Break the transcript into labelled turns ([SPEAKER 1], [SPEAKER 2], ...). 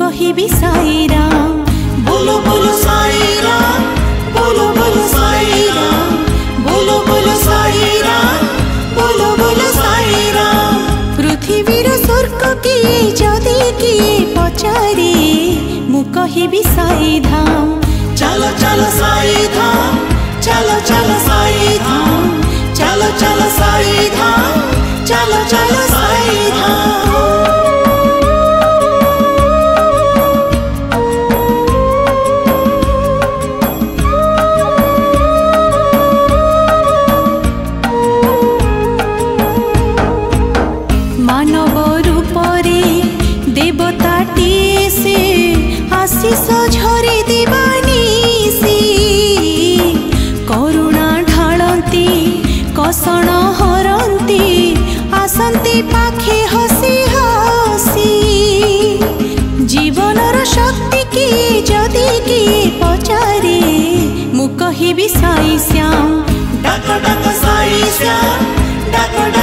[SPEAKER 1] कहिबी साई राम।
[SPEAKER 2] बोलो बोलो साई राम, बोलो बोलो साई राम, बोलो बोलो साई राम, बोलो बोलो साई राम।
[SPEAKER 1] पृथ्वीर स्वर्ग किए जदि किए पचारे मु कहिबी साई धाम।
[SPEAKER 2] चलो चलो साई धाम, चलो चलो साई धाम, चलो चलो साई धाम, चलो चलो साई धाम।
[SPEAKER 1] मानव रूपरे देवताटीए से आशीष झरी देवानी से करुणा ढालती कषण हरती आसंती पाखे हसी हसी। जीवनर शक्ति किए जदि किए पचारे मु कहिबी साई श्याम।
[SPEAKER 2] डाक डाक साई श्याम, डाक डाक